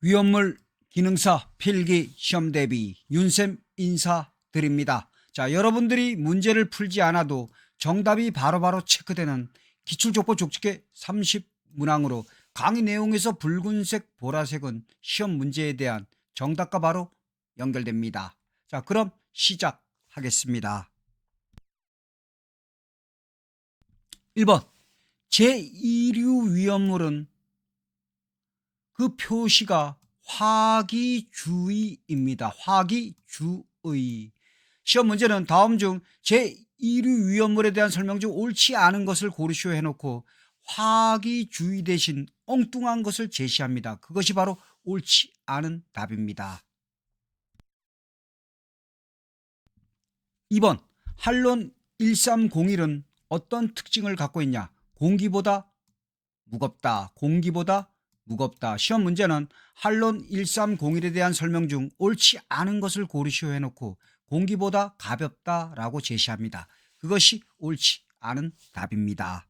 위험물 기능사 필기 시험 대비 윤쌤 인사드립니다. 자, 여러분들이 문제를 풀지 않아도 정답이 바로바로 체크되는 기출족보 족집게 30문항으로 강의 내용에서 붉은색, 보라색은 시험 문제에 대한 정답과 바로 연결됩니다. 자, 그럼 시작하겠습니다. 1번 제2류 위험물은 그 표시가 화기주의입니다. 화기주의. 시험 문제는 다음 중 제2류 위험물에 대한 설명 중 옳지 않은 것을 고르시오 해놓고 화기주의 대신 엉뚱한 것을 제시합니다. 그것이 바로 옳지 않은 답입니다. 2번 한론 1301은 어떤 특징을 갖고 있냐? 공기보다 무겁다. 공기보다 무겁다. 시험 문제는 한론 1301에 대한 설명 중 옳지 않은 것을 고르시오 해놓고 공기보다 가볍다라고 제시합니다. 그것이 옳지 않은 답입니다.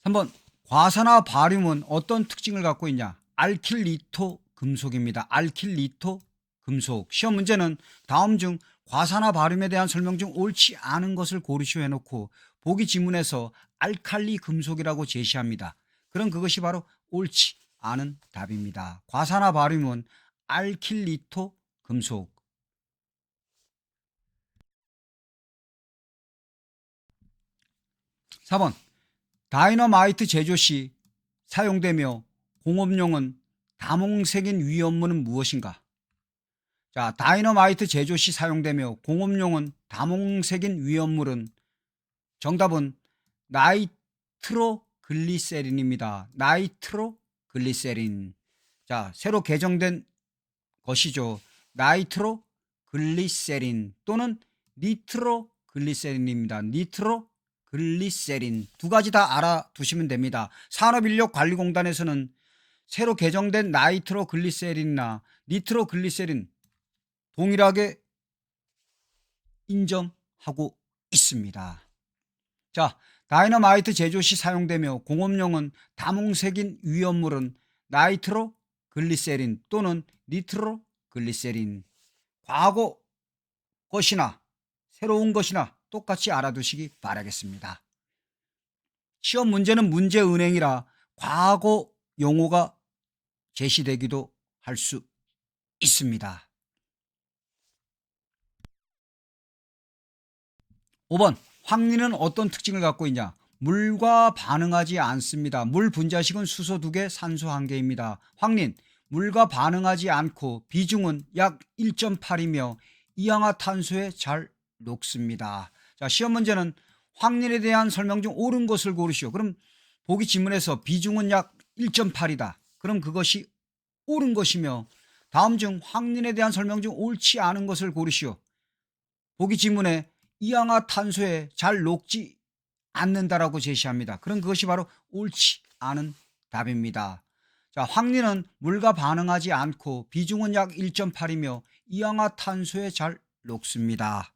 3번 과산화 바륨은 어떤 특징을 갖고 있냐? 알킬리토 금속입니다. 알킬리토 금속. 시험 문제는 다음 중 과산화 바륨에 대한 설명 중 옳지 않은 것을 고르시오 해놓고 보기 지문에서 알칼리 금속이라고 제시합니다. 그럼 그것이 바로 옳지 않은 답입니다. 과산화 바륨은 알킬리토 금속. 4번 다이너마이트 제조 시 사용되며 공업용은 다몽색인 위험물은 무엇인가? 자, 다이너마이트 제조 시 사용되며 공업용은 다몽색인 위험물은 정답은 나이트로글리세린입니다. 나이트로글리세린. 자, 새로 개정된 것이죠. 나이트로글리세린 또는 니트로글리세린입니다. 니트로글리세린. 두 가지 다 알아두시면 됩니다. 산업인력관리공단에서는 새로 개정된 나이트로글리세린이나 니트로글리세린 동일하게 인정하고 있습니다. 자, 다이너마이트 제조 시 사용되며 공업용은 다몽색인 위험물은 나이트로글리세린 또는 니트로글리세린. 과거 것이나 새로운 것이나 똑같이 알아두시기 바라겠습니다. 시험 문제는 문제은행이라 과거 용어가 제시되기도 할 수 있습니다. 5번 황리는 어떤 특징을 갖고 있냐? 물과 반응하지 않습니다. 물 분자식은 수소 2개, 산소 1개입니다. 황린, 물과 반응하지 않고 비중은 약 1.8이며 이氧화탄소에 잘 녹습니다. 자, 시험 문제는 황린에 대한 설명 중 옳은 것을 고르시오. 그럼 보기 지문에서 비중은 약 1.8이다. 그럼 그것이 옳은 것이며 다음 중 황린에 대한 설명 중 옳지 않은 것을 고르시오. 보기 지문에 이氧화탄소에 잘 녹지 않는다라고 제시합니다. 그럼 그것이 바로 옳지 않은 답입니다. 자, 황리는 물과 반응하지 않고 비중은 약 1.8이며 이氧화탄소에 잘 녹습니다.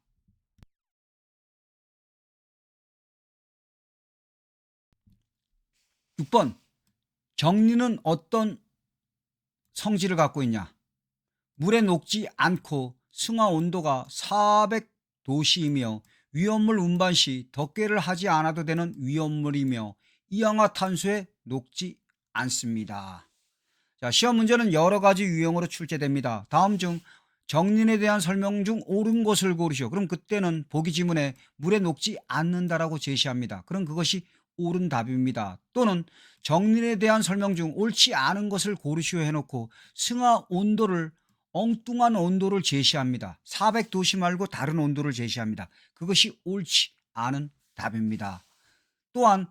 6번 정리는 어떤 성질을 갖고 있냐? 물에 녹지 않고 승화 온도가 400도씨이며 위험물 운반 시 덮개를 하지 않아도 되는 위험물이며 이氧화탄소에 녹지 않습니다. 자, 시험 문제는 여러 가지 유형으로 출제됩니다. 다음 중 정린에 대한 설명 중 옳은 것을 고르시오. 그럼 그때는 보기 지문에 물에 녹지 않는다라고 제시합니다. 그럼 그것이 옳은 답입니다. 또는 정린에 대한 설명 중 옳지 않은 것을 고르시오 해놓고 승화 온도를 엉뚱한 온도를 제시합니다. 400도씨 말고 다른 온도를 제시합니다. 그것이 옳지 않은 답입니다. 또한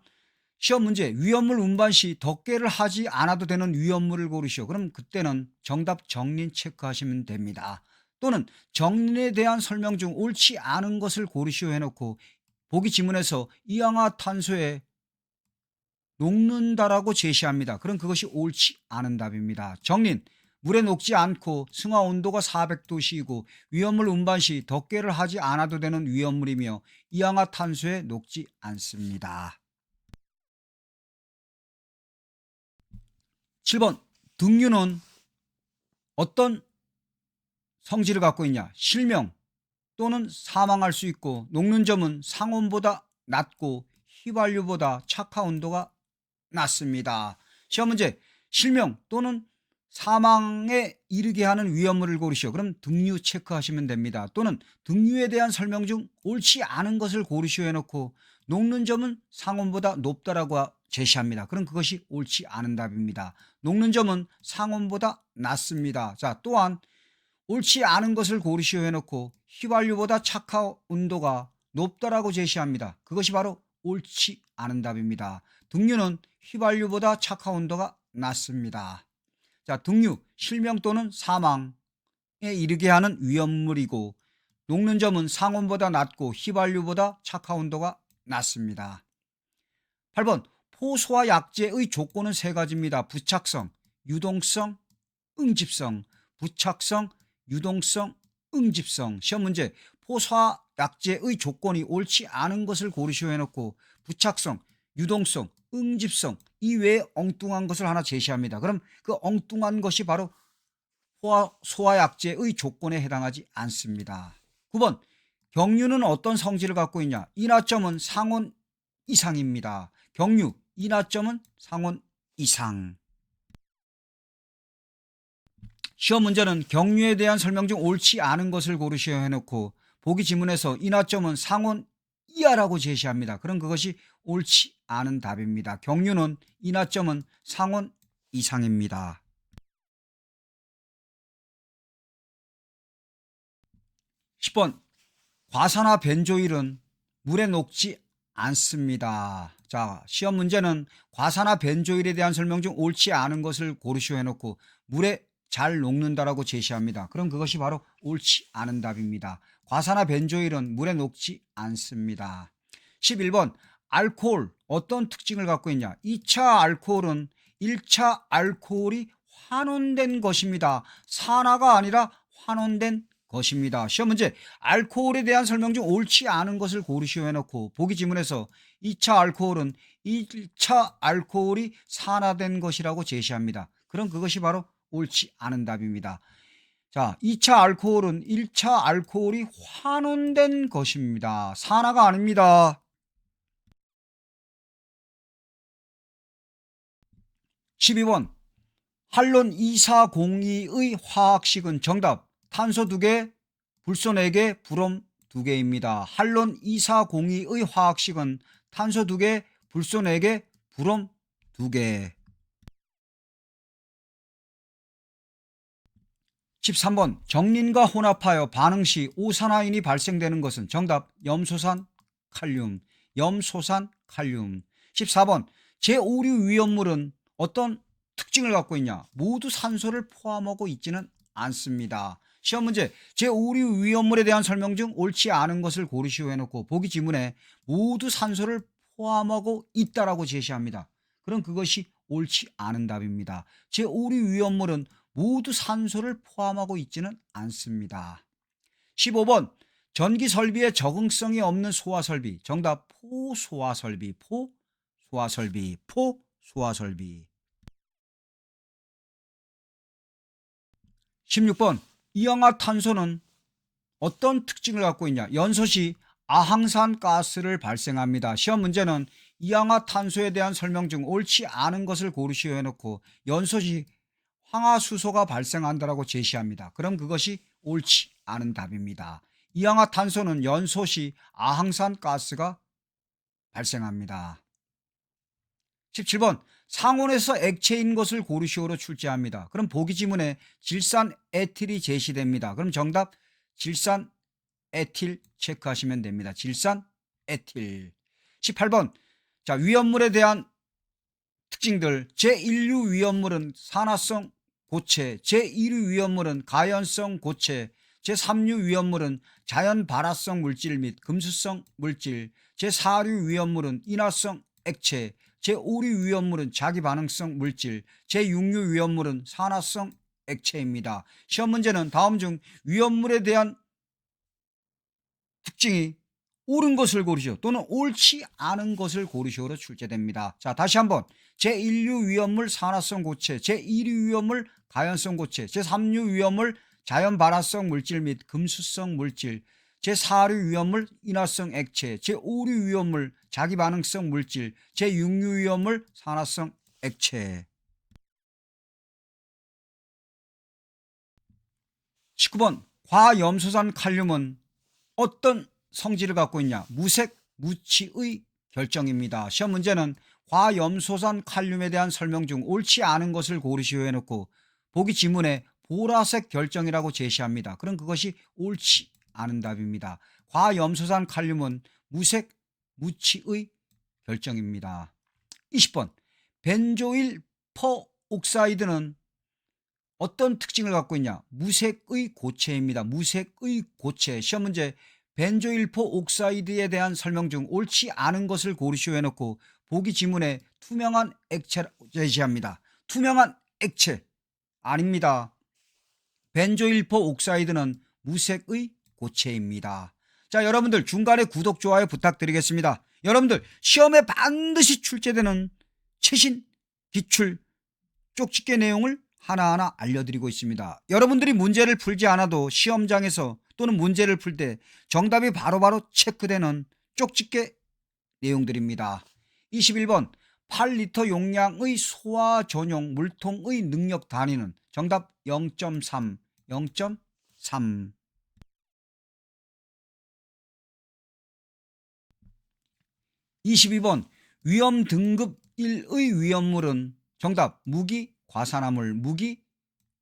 시험 문제 위험물 운반 시 덮개를 하지 않아도 되는 위험물을 고르시오. 그럼 그때는 정답 정린 체크하시면 됩니다. 또는 정린에 대한 설명 중 옳지 않은 것을 고르시오 해놓고 보기 지문에서 이氧화탄소에 녹는다라고 제시합니다. 그럼 그것이 옳지 않은 답입니다. 정린, 물에 녹지 않고 승화 온도가 400도씨이고 위험물 운반 시 덮개를 하지 않아도 되는 위험물이며 이氧화탄소에 녹지 않습니다. 7번 등유는 어떤 성질을 갖고 있냐? 실명 또는 사망할 수 있고, 녹는 점은 상온보다 낮고 휘발유보다 착화 온도가 낮습니다. 시험 문제. 실명 또는 사망에 이르게 하는 위험물을 고르시오. 그럼 등유 체크하시면 됩니다. 또는 등유에 대한 설명 중 옳지 않은 것을 고르시오 해놓고 녹는 점은 상온보다 높다라고 제시합니다. 그럼 그것이 옳지 않은 답입니다. 녹는 점은 상온보다 낮습니다. 자, 또한 옳지 않은 것을 고르시오 해놓고 휘발유보다 착화 온도가 높다라고 제시합니다. 그것이 바로 옳지 않은 답입니다. 등유는 휘발유보다 착화 온도가 낮습니다. 자, 등유, 실명 또는 사망에 이르게 하는 위험물이고, 녹는 점은 상온보다 낮고 휘발유보다 착화 온도가 낮습니다. 8번 포소와 약재의 조건은 세 가지입니다. 부착성, 유동성, 응집성. 부착성, 유동성, 응집성. 시험 문제. 포소와 약재의 조건이 옳지 않은 것을 고르시오 해놓고 부착성, 유동성, 응집성 이외에 엉뚱한 것을 하나 제시합니다. 그럼 그 엉뚱한 것이 바로 소와 약재의 조건에 해당하지 않습니다. 9번 경유는 어떤 성질을 갖고 있냐? 인하점은 상온 이상입니다. 경유, 인하점은 상온 이상. 시험 문제는 경유에 대한 설명 중 옳지 않은 것을 고르시오 해놓고 보기 지문에서 인하점은 상온 이하라고 제시합니다. 그럼 그것이 옳지 않은 답입니다. 경유는 인하점은 상온 이상입니다. 10번 과산화 벤조일은 물에 녹지 않습니다. 자, 시험 문제는 과산화 벤조일에 대한 설명 중 옳지 않은 것을 고르시오 해놓고 물에 잘 녹는다라고 제시합니다. 그럼 그것이 바로 옳지 않은 답입니다. 과산화 벤조일은 물에 녹지 않습니다. 11번 알코올 어떤 특징을 갖고 있냐? 2차 알코올은 1차 알코올이 환원된 것입니다. 산화가 아니라 환원된 것입니다. 시험 문제. 알코올에 대한 설명 중 옳지 않은 것을 고르시오 해놓고 보기 지문에서 2차 알코올은 1차 알코올이 산화된 것이라고 제시합니다. 그럼 그것이 바로 옳지 않은 답입니다. 자, 2차 알코올은 1차 알코올이 환원된 것입니다. 산화가 아닙니다. 12번 할론 2402의 화학식은 정답 탄소 2개, 불소 4개, 브롬 2개입니다. 할론 2402의 화학식은 탄소 2개, 불소 4개, 브롬 2개. 13번 정린과 혼합하여 반응 시 오산화인이 발생되는 것은 정답 염소산 칼륨, 염소산 칼륨. 14번 제5류 위험물은 어떤 특징을 갖고 있냐? 모두 산소를 포함하고 있지는 않습니다. 시험 문제. 제5류 위험물에 대한 설명 중 옳지 않은 것을 고르시오 해놓고 보기 지문에 모두 산소를 포함하고 있다라고 제시합니다. 그럼 그것이 옳지 않은 답입니다. 제5류 위험물은 모두 산소를 포함하고 있지는 않습니다. 15번 전기 설비에 적응성이 없는 소화설비 정답 포소화설비, 포소화설비, 포소화설비. 16번 이氧화탄소는 어떤 특징을 갖고 있냐? 연소 시 아항산 가스를 발생합니다. 시험 문제는 이氧화탄소에 대한 설명 중 옳지 않은 것을 고르시오 해놓고 연소 시 황화수소가 발생한다라고 제시합니다. 그럼 그것이 옳지 않은 답입니다. 이氧화탄소는 연소 시 아항산 가스가 발생합니다. 17번 상온에서 액체인 것을 고르시오로 출제합니다. 그럼 보기 지문에 질산 에틸이 제시됩니다. 그럼 정답 질산 에틸 체크하시면 됩니다. 질산 에틸. 18번 자 위험물에 대한 특징들. 제1류 위험물은 산화성 고체, 제2류 위험물은 가연성 고체, 제3류 위험물은 자연 발화성 물질 및 금수성 물질, 제4류 위험물은 인화성 액체, 제5류 위험물은 자기반응성 물질, 제6류 위험물은 산화성 액체입니다. 시험 문제는 다음 중 위험물에 대한 특징이 옳은 것을 고르시오 또는 옳지 않은 것을 고르시오로 출제됩니다. 자, 다시 한번 제1류 위험물 산화성 고체, 제2류 위험물 가연성 고체, 제3류 위험물 자연 발화성 물질 및 금수성 물질, 제4류 위험물 인화성 액체, 제5류 위험물 자기 반응성 물질, 제6류 위험물 산화성 액체. 19번 과염소산 칼륨은 어떤 성질을 갖고 있냐? 무색 무취의 결정입니다. 시험 문제는 과염소산 칼륨에 대한 설명 중 옳지 않은 것을 고르시오 해놓고 보기 지문에 보라색 결정이라고 제시합니다. 그럼 그것이 옳지 않은 답입니다. 과염소산 칼륨은 무색 무취의 결정입니다. 20번 벤조일 퍼옥사이드는 어떤 특징을 갖고 있냐? 무색의 고체입니다. 무색의 고체. 시험 문제 벤조일포 옥사이드에 대한 설명 중 옳지 않은 것을 고르시오 해놓고 보기 지문에 투명한 액체라고 제시합니다. 투명한 액체 아닙니다. 벤조일포 옥사이드는 무색의 고체입니다. 자, 여러분들 중간에 구독 좋아요 부탁드리겠습니다. 여러분들 시험에 반드시 출제되는 최신 기출 쪽집게 내용을 하나하나 알려드리고 있습니다. 여러분들이 문제를 풀지 않아도 시험장에서 또는 문제를 풀 때 정답이 바로바로 체크되는 쪽집게 내용들입니다. 21번 8리터 용량의 소화 전용 물통의 능력 단위는 정답 0.3, 0.3. 22번 위험 등급 1의 위험물은 정답 무기 과산화물, 무기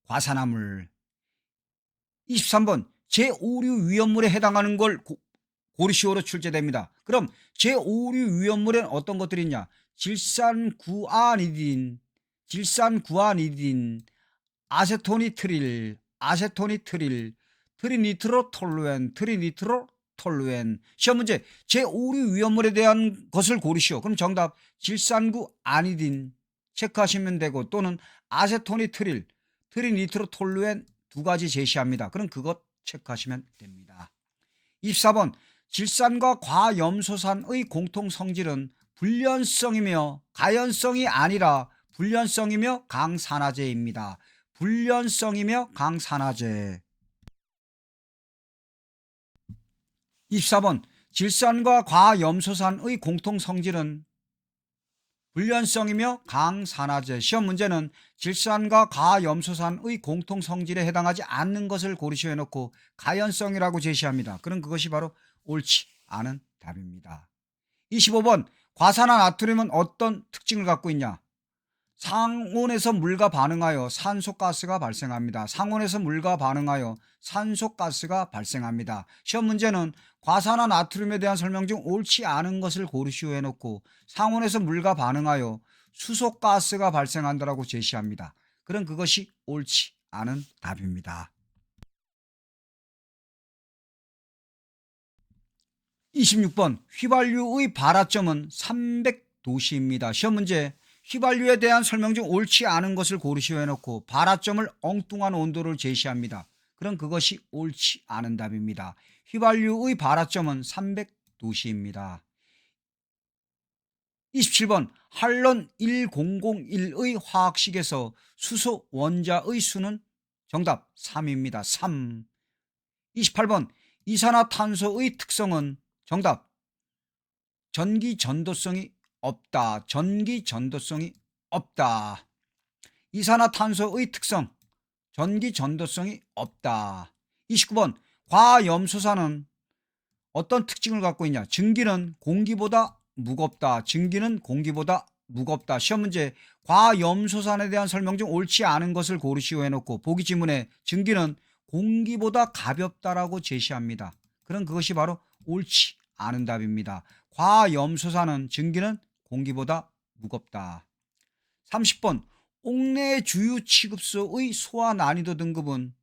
과산화물. 23번 제5류 위험물에 해당하는 걸 고르시오로 출제됩니다. 그럼 제5류 위험물엔 어떤 것들이 있냐? 질산구아니딘, 아세토니트릴, 트리니트로톨루엔. 시험 문제 제5류 위험물에 대한 것을 고르시오. 그럼 정답 질산구아니딘 체크하시면 되고 또는 아세토니트릴, 트리니트로톨루엔 두 가지 제시합니다. 그럼 그것 체크하시면 됩니다. 24번 질산과 과염소산의 공통 성질은 불련성이며 가연성이 아니라 불련성이며 강산화제입니다. 불련성이며 강산화제. 24번 질산과 과염소산의 공통 성질은 불련성이며 강산화제. 시험 문제는 질산과 가염소산의 공통 성질에 해당하지 않는 것을 고르시오 해놓고 가연성이라고 제시합니다. 그럼 그것이 바로 옳지 않은 답입니다. 25번 과산화 나트륨은 어떤 특징을 갖고 있냐? 상온에서 물과 반응하여 산소가스가 발생합니다. 상온에서 물과 반응하여 산소가스가 발생합니다. 시험 문제는 과산화 나트륨에 대한 설명 중 옳지 않은 것을 고르시오 해놓고 상온에서 물과 반응하여 수소가스가 발생한다라고 제시합니다. 그럼 그것이 옳지 않은 답입니다. 26번 휘발유의 발화점은 300도씨입니다. 시험 문제 휘발유에 대한 설명 중 옳지 않은 것을 고르시오 해놓고 발화점을 엉뚱한 온도를 제시합니다. 그럼 그것이 옳지 않은 답입니다. 휘발유의 발화점은 300도씨입니다. 27번 할론 1001의 화학식에서 수소 원자의 수는 정답 3입니다. 3. 28번 이산화탄소의 특성은 정답 전기전도성이 없다. 전기전도성이 없다. 이산화탄소의 특성 전기전도성이 없다. 29번 과염소산은 어떤 특징을 갖고 있냐? 증기는 공기보다 무겁다. 증기는 공기보다 무겁다. 시험 문제 과염소산에 대한 설명 중 옳지 않은 것을 고르시오 해놓고 보기 지문에 증기는 공기보다 가볍다라고 제시합니다. 그럼 그것이 바로 옳지 않은 답입니다. 과염소산은 증기는 공기보다 무겁다. 30번 옥내 주유 취급소의 소화 난이도 등급은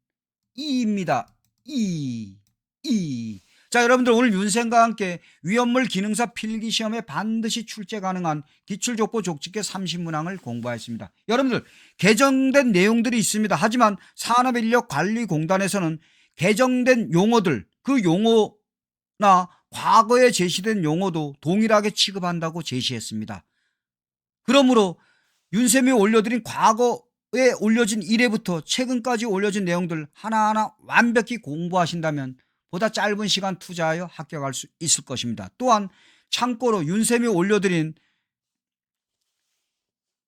2입니다. 2. 자, 여러분들 오늘 윤생과 함께 위험물 기능사 필기시험에 반드시 출제 가능한 기출족보 족집게 30문항을 공부하였습니다. 여러분들 개정된 내용들이 있습니다. 하지만 산업인력관리공단에서는 개정된 용어들 그 용어나 과거에 제시된 용어도 동일하게 취급한다고 제시했습니다. 그러므로 윤쌤이 올려드린 과거에 올려진 1회부터 최근까지 올려진 내용들 하나하나 완벽히 공부하신다면 보다 짧은 시간 투자하여 합격할 수 있을 것입니다. 또한 참고로 윤쌤이 올려드린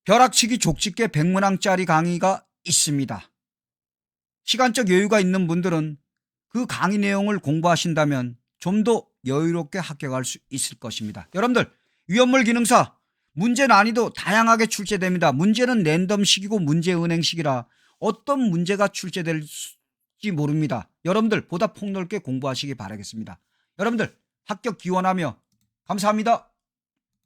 벼락치기 족집게 100문항짜리 강의가 있습니다. 시간적 여유가 있는 분들은 그 강의 내용을 공부하신다면 좀 더 여유롭게 합격할 수 있을 것입니다. 여러분들, 위험물 기능사 문제 난이도 다양하게 출제됩니다. 문제는 랜덤식이고 문제은행식이라 어떤 문제가 출제될지 모릅니다. 여러분들 보다 폭넓게 공부하시기 바라겠습니다. 여러분들 합격 기원하며 감사합니다.